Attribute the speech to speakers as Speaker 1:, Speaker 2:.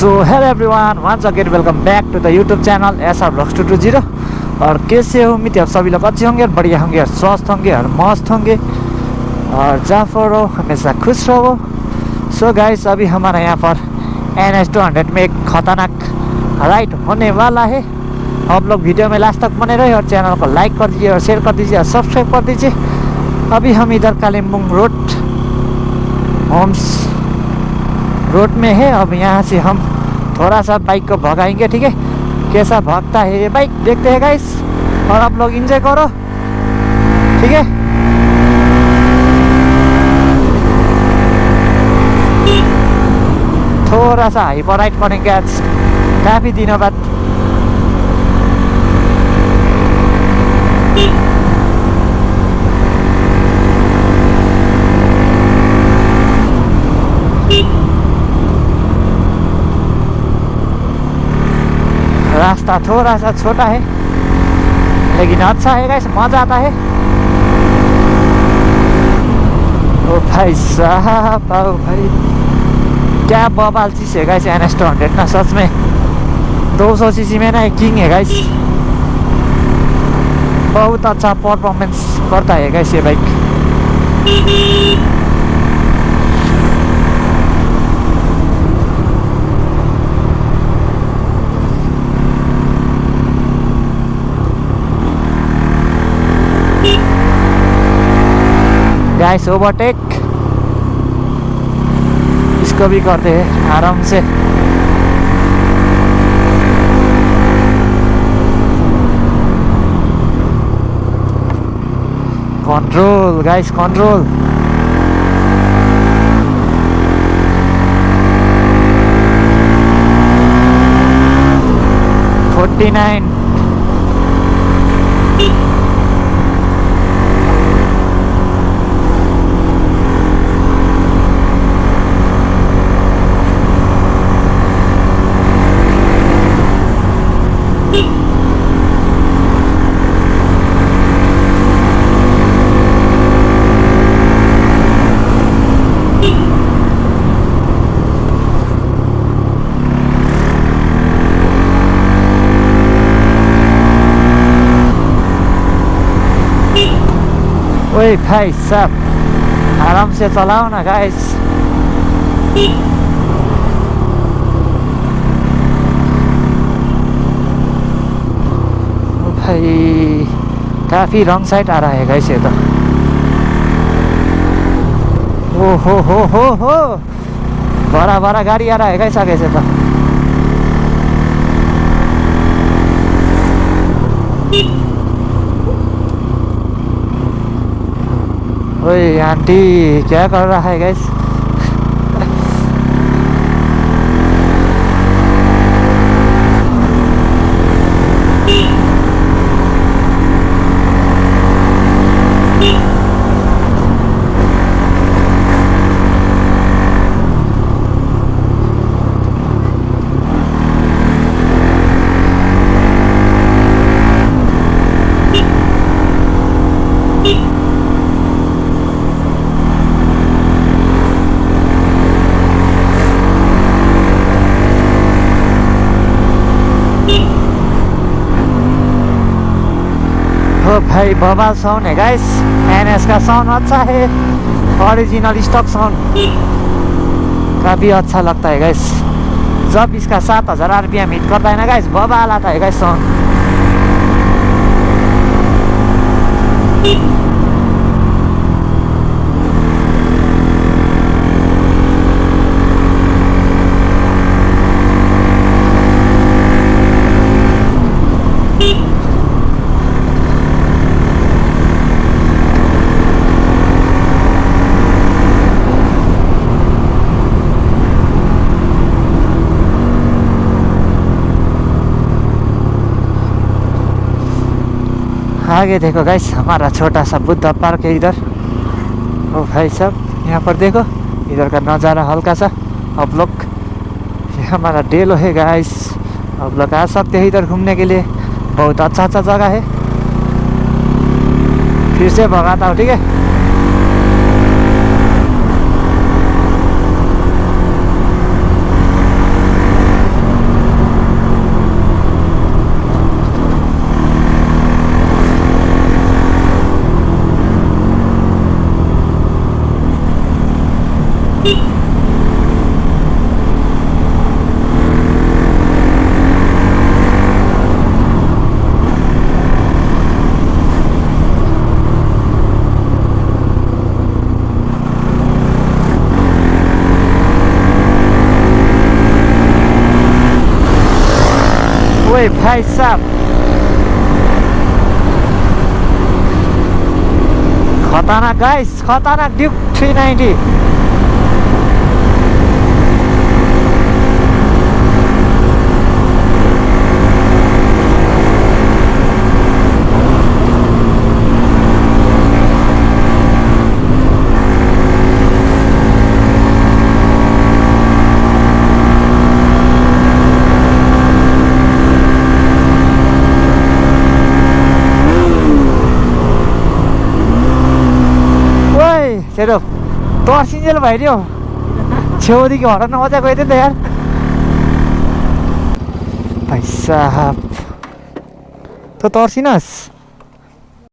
Speaker 1: So hello everyone, once again welcome back to the YouTube channel SR Vlogs 220। और कैसे हो? उम्मीद है आप सभी लोग अच्छे होंगे और बढ़िया होंगे और स्वस्थ होंगे और मस्त होंगे और जहाँ पर हो हमेशा खुश रहो। सो गाइस, अभी हमारा यहाँ पर NH 200 में एक खतरनाक राइड होने वाला है। आप लोग वीडियो में लास्ट तक बने रहे और चैनल को लाइक कर दीजिए और शेयर कर दीजिए और सब्सक्राइब कर दीजिए। अभी हम इधर कालिम्पोंग रोड होम्स रोड में है। अब यहाँ से हम थोड़ा सा बाइक को भगाएंगे, ठीक है? कैसा भागता है ये बाइक देखते हैं गाइस, और आप लोग एंजॉय करो, ठीक है? थोड़ा सा हाइपर राइड करेंगे आज काफ़ी दिनों बाद। रास्ता थोड़ा सा छोटा है लेकिन अच्छा है गाइस, मजा आता है। ओ भाई साहब, ओ भाई क्या बवाल चीज है गाइस NH 200 ना, सच में 200 सीसी में ना एक किंग है गाइस। बहुत अच्छा परफॉर्मेंस करता है गाइस ये बाइक। गाइस ओवरटेक इसको भी करते हैं आराम से। Control guys, control. ओए भाई साहब, आराम से चलाओ ना गाइस। ओ भाई काफी रॉन्ग साइड आ रहा है गाइस ये तो। ओ हो बड़ा बड़ा गाड़ी आ रहा है गाइस आगे से तो। ओए आंटी क्या कर रहा है गाइस? ओ भाई बवाल साउंड है गाइस, NS का साउंड अच्छा है, ओरिजिनल स्टॉक साउंड काफ़ी अच्छा लगता है गाइस। जब इसका 7000 RPM हिट करता है ना गाइस, बवाल आता है गाइस साउंड। आगे देखो गाइस, हमारा छोटा सा बुद्धा पार्क है इधर। ओ भाई साहब यहाँ पर देखो, इधर का नज़ारा हल्का सा। आप लोग, ये हमारा डेलो है गाइस, आप लोग आ सकते हैं इधर घूमने के लिए। बहुत अच्छा जगह है। फिर से भगाता हूँ, ठीक है? ओए भाई साहब, खतरनाक गाइस, खतरनाक ड्यूक 390। सेरो तर्सिन्जेल भइदियो, छेउदेखि हराउन मजा गइदियो नि त यार। भाइ साहब त तर्सिनस्।